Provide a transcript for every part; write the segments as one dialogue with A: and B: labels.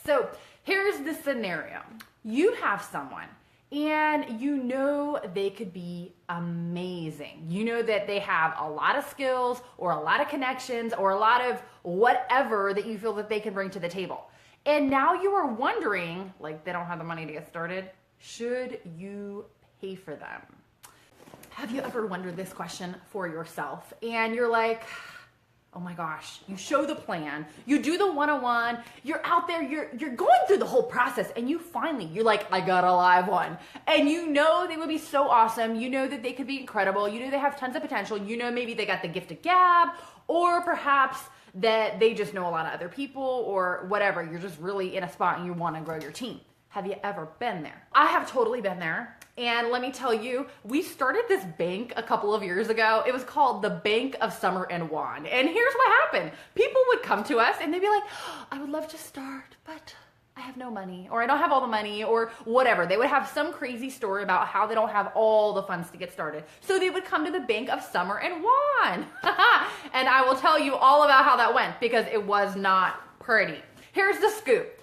A: So here's the scenario. You have someone and you know they could be amazing. You know that they have a lot of skills or a lot of connections or a lot of whatever that you feel that they can bring to the table. And now you are wondering, like, they don't have the money to get started. Should you pay for them? Have you ever wondered this question for yourself? And you're like, oh my gosh, you show the plan, you do the one-on-one, you're out there, you're going through the whole process, and you're like, I got a live one. And you know they would be so awesome, you know that they could be incredible, you know they have tons of potential, you know maybe they got the gift of gab, or perhaps that they just know a lot of other people, or whatever, you're just really in a spot and you want to grow your team. Have you ever been there? I have totally been there. And let me tell you, we started this bank a couple of years ago. It was called the Bank of Summer and Wand. And here's what happened. People would come to us and they'd be like, oh, I would love to start, but I have no money, or I don't have all the money, or whatever. They would have some crazy story about how they don't have all the funds to get started. So they would come to the Bank of Summer and Wand. And I will tell you all about how that went because it was not pretty. Here's the scoop.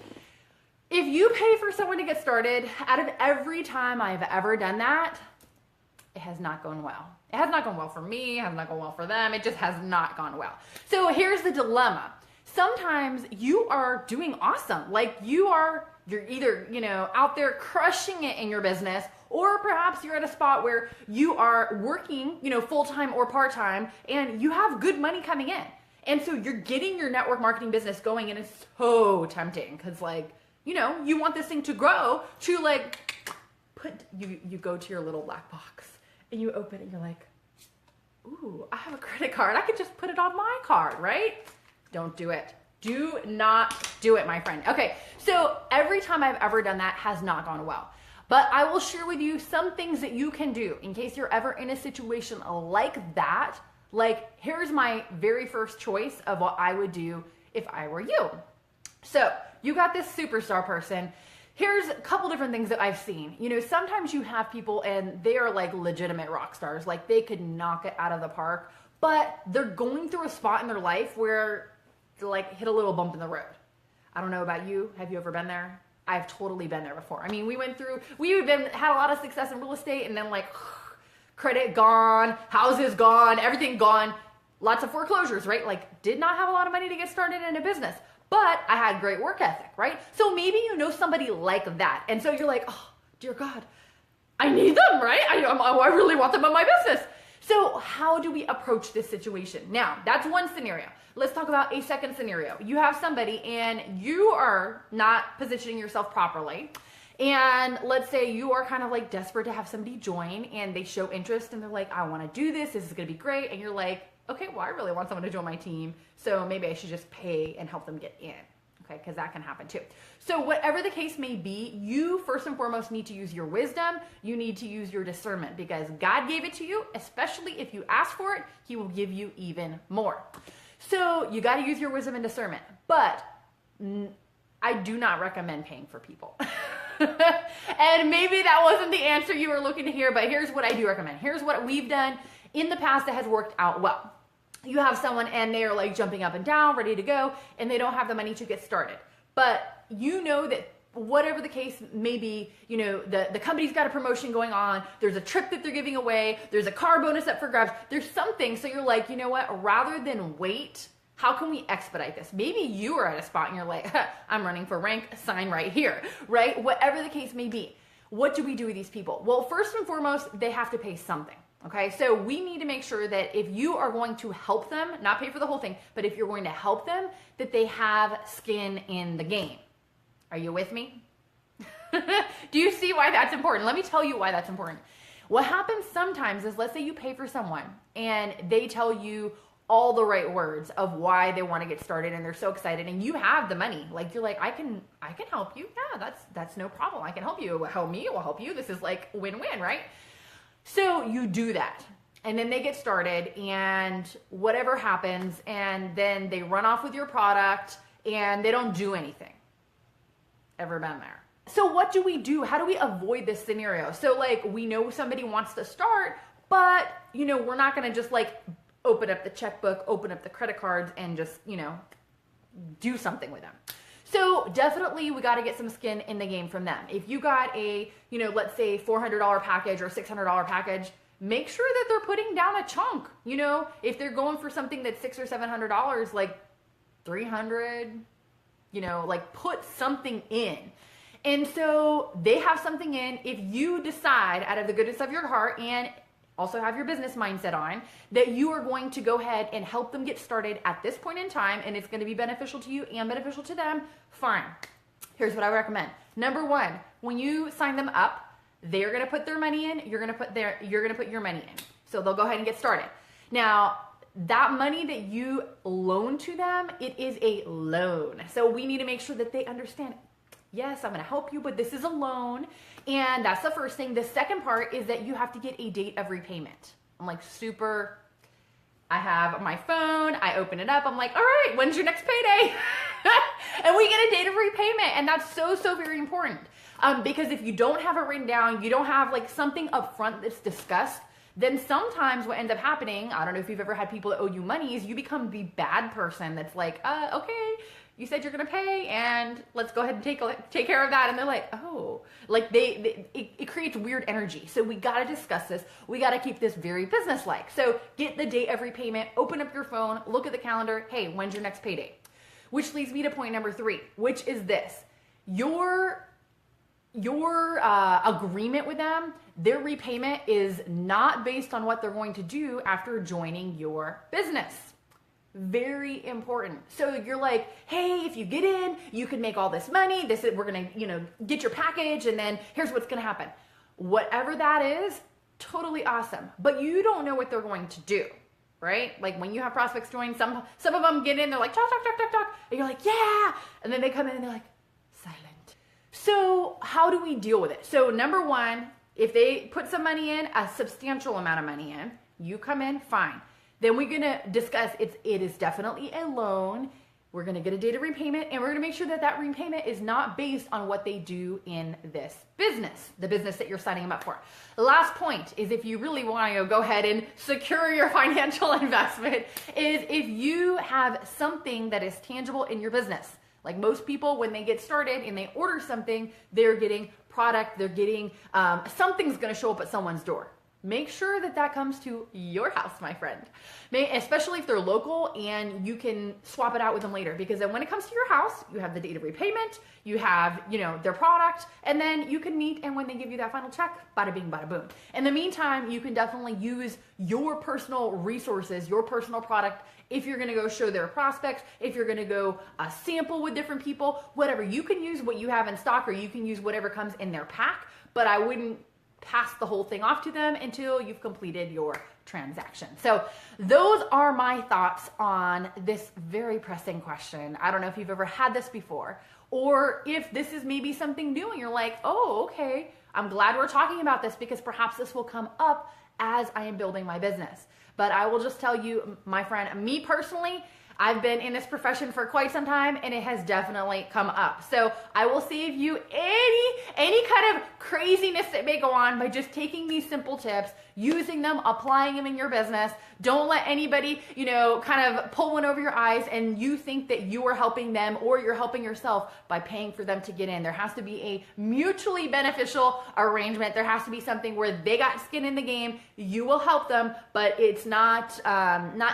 A: If you pay for someone to get started, out of every time I've ever done that, it has not gone well. It has not gone well for me, it has not gone well for them, it just has not gone well. So here's the dilemma. Sometimes you are doing awesome. Like you're either, out there crushing it in your business, or perhaps you're at a spot where you are working, full-time or part-time, and you have good money coming in. And so you're getting your network marketing business going, and it's so tempting because you want this thing to grow to you go to your little black box and you open it and you're like, ooh, I have a credit card. I could just put it on my card, right? Don't do it. Do not do it, my friend. Okay, so every time I've ever done that has not gone well. But I will share with you some things that you can do in case you're ever in a situation like that. Like, here's my very first choice of what I would do if I were you. So you got this superstar person. Here's a couple different things that I've seen. Sometimes you have people and they are like legitimate rock stars. Like they could knock it out of the park, but they're going through a spot in their life where they hit a little bump in the road. I don't know about you. Have you ever been there? I've totally been there before. I mean, we had a lot of success in real estate and then credit gone, houses gone, everything gone, lots of foreclosures, right? Did not have a lot of money to get started in a business. But I had great work ethic, right? So maybe you know somebody like that. And so you're like, oh, dear God, I need them, right? I really want them in my business. So how do we approach this situation? Now, that's one scenario. Let's talk about a second scenario. You have somebody and you are not positioning yourself properly. And let's say you are kind of desperate to have somebody join and they show interest and they're like, I want to do this. This is going to be great. And you're like, okay, well, I really want someone to join my team, so maybe I should just pay and help them get in, okay, because that can happen too. So whatever the case may be, you first and foremost need to use your wisdom, you need to use your discernment, because God gave it to you, especially if you ask for it, He will give you even more. So you got to use your wisdom and discernment, but I do not recommend paying for people. And maybe that wasn't the answer you were looking to hear, but here's what I do recommend. Here's what we've done in the past that has worked out well. You have someone and they are jumping up and down, ready to go, and they don't have the money to get started. But you know that whatever the case may be, the company's got a promotion going on, there's a trip that they're giving away, there's a car bonus up for grabs, there's something. So you're like, you know what, rather than wait, how can we expedite this? Maybe you are at a spot and you're like, I'm running for rank, sign right here, right? Whatever the case may be. What do we do with these people? Well, first and foremost, they have to pay something. Okay, so we need to make sure that if you are going to help them, not pay for the whole thing, but if you're going to help them, that they have skin in the game. Are you with me? Do you see why that's important? Let me tell you why that's important. What happens sometimes is, let's say you pay for someone and they tell you all the right words of why they want to get started and they're so excited and you have the money. You're like, I can help you. Yeah, that's no problem. I can help you. It will help me. It will help you. This is win-win, right? So you do that and then they get started and whatever happens and then they run off with your product and they don't do anything. Ever been there? So what do we do? How do we avoid this scenario? So we know somebody wants to start, but we're not going to just open up the checkbook, open up the credit cards and just, do something with them. So definitely we got to get some skin in the game from them. If you got a, let's say $400 package or $600 package, make sure that they're putting down a chunk. If they're going for something that's $600 or $700, like 300, like put something in. And so they have something in. If you decide out of the goodness of your heart and also have your business mindset on, that you are going to go ahead and help them get started at this point in time, and it's going to be beneficial to you and beneficial to them, fine. Here's what I recommend. Number one, when you sign them up, they're going to put their money in, you're going to put your money in. So they'll go ahead and get started. Now, that money that you loan to them, it is a loan. So we need to make sure that they understand, yes, I'm going to help you, but this is a loan. And that's the first thing. The second part is that you have to get a date of repayment. I'm like I have my phone, I open it up, I'm like, all right, when's your next payday? And we get a date of repayment. And that's so, so very important. Because if you don't have it written down, you don't have like something up front that's discussed, then sometimes what ends up happening, I don't know if you've ever had people that owe you money, is you become the bad person that's like, okay, you said you're going to pay and let's go ahead and take care of that. And they're like, oh, like it creates weird energy. So we got to discuss this. We got to keep this very business-like. So get the date of repayment, open up your phone, look at the calendar. Hey, when's your next payday? Which leads me to point number 3, which is this. Your agreement with them, their repayment is not based on what they're going to do after joining your business. Very important. So you're like, hey, if you get in, you can make all this money. We're going to, get your package. And then here's what's going to happen. Whatever that is, totally awesome. But you don't know what they're going to do, right? Like when you have prospects join, some of them get in, they're like, talk. And you're like, yeah. And then they come in and they're like, silent. So how do we deal with it? So number one, if they put some money in, a substantial amount of money in, you come in, fine. Then we're going to discuss it is definitely a loan. We're going to get a date of repayment, and we're going to make sure that repayment is not based on what they do in this business, the business that you're signing them up for. The last point is, if you really want to go ahead and secure your financial investment, is if you have something that is tangible in your business. Like most people, when they get started and they order something, they're getting product, they're getting something's going to show up at someone's door. Make sure that comes to your house, my friend. Especially if they're local and you can swap it out with them later. Because then when it comes to your house, you have the date of repayment, you have, their product, and then you can meet, and when they give you that final check, bada bing, bada boom. In the meantime, you can definitely use your personal resources, your personal product, if you're going to go show their prospects, if you're going to go sample with different people, whatever. You can use what you have in stock, or you can use whatever comes in their pack, but I wouldn't pass the whole thing off to them until you've completed your transaction. So those are my thoughts on this very pressing question. I don't know if you've ever had this before, or if this is maybe something new and you're like, oh, okay, I'm glad we're talking about this because perhaps this will come up as I am building my business. But I will just tell you, my friend, me personally, I've been in this profession for quite some time, and it has definitely come up. So I will save you any kind of craziness that may go on by just taking these simple tips, using them, applying them in your business. Don't let anybody, kind of pull one over your eyes and you think that you are helping them or you're helping yourself by paying for them to get in. There has to be a mutually beneficial arrangement. There has to be something where they got skin in the game. You will help them, but it's not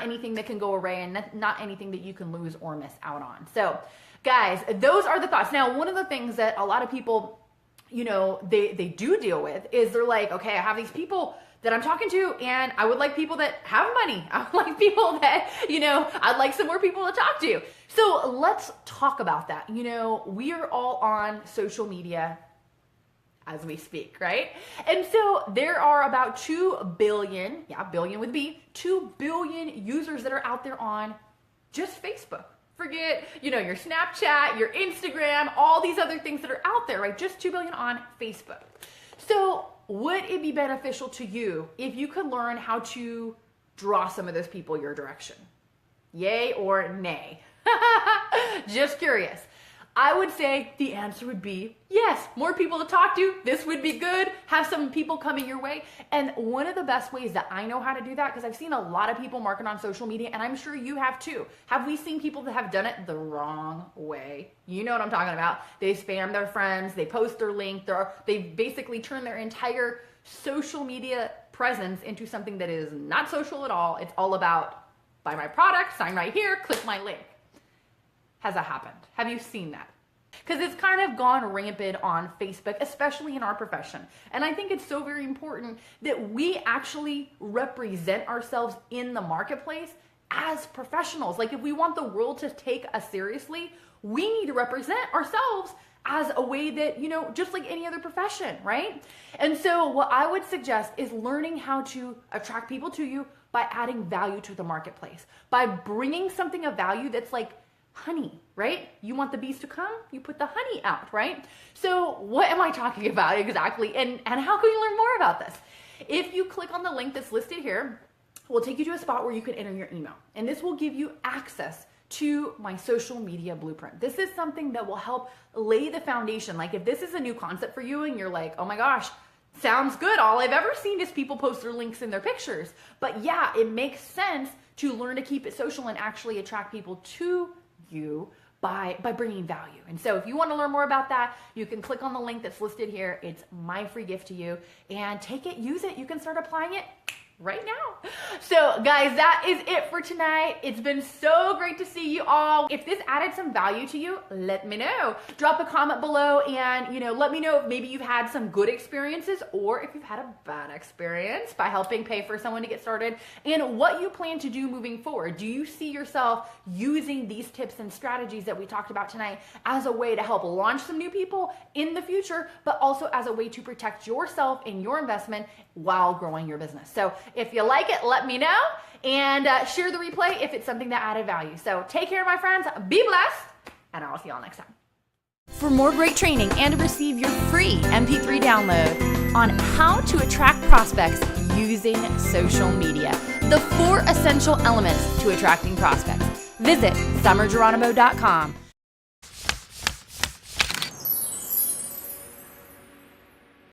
A: anything that can go away and not anything that you can lose or miss out on. So guys, those are the thoughts. Now, one of the things that a lot of people, they do deal with is they're like, okay, I have these people that I'm talking to, and I would like people that have money. I would like people that, I'd like some more people to talk to. So let's talk about that. We are all on social media as we speak, right? And so there are about 2 billion, billion with B, 2 billion users that are out there on just Facebook. Forget, your Snapchat, your Instagram, all these other things that are out there, right? Just 2 billion on Facebook. So would it be beneficial to you if you could learn how to draw some of those people your direction? Yay or nay? Just curious. I would say the answer would be yes. More people to talk to. This would be good. Have some people coming your way. And one of the best ways that I know how to do that, because I've seen a lot of people market on social media, and I'm sure you have too. Have we seen people that have done it the wrong way? You know what I'm talking about. They spam their friends. They post their link. They basically turn their entire social media presence into something that is not social at all. It's all about buy my product, sign right here, click my link. Has that happened? Have you seen that? Because it's kind of gone rampant on Facebook, especially in our profession. And I think it's so very important that we actually represent ourselves in the marketplace as professionals. Like if we want the world to take us seriously, we need to represent ourselves as a way that, just like any other profession, right? And so what I would suggest is learning how to attract people to you by adding value to the marketplace, by bringing something of value that's like honey, right? You want the bees to come, you put the honey out, right? So what am I talking about exactly? And how can you learn more about this? If you click on the link that's listed here, we'll take you to a spot where you can enter your email. And this will give you access to my social media blueprint. This is something that will help lay the foundation. Like if this is a new concept for you and you're like, oh my gosh, sounds good. All I've ever seen is people post their links in their pictures. But yeah, it makes sense to learn to keep it social and actually attract people to you by bringing value. And so if you want to learn more about that, you can click on the link that's listed here. It's my free gift to you, and take it, use it. You can start applying it right now. So guys, that is it for tonight. It's been so great to see you all. If this added some value to you, let me know. Drop a comment below and, let me know if maybe you've had some good experiences or if you've had a bad experience by helping pay for someone to get started, and what you plan to do moving forward. Do you see yourself using these tips and strategies that we talked about tonight as a way to help launch some new people in the future, but also as a way to protect yourself and your investment while growing your business? So if you like it, let me know, and share the replay if it's something that added value. So take care, my friends. Be blessed, and I'll see y'all next time. For more great training and to receive your free MP3 download on how to attract prospects using social media, the 4 essential elements to attracting prospects, visit summergeronimo.com.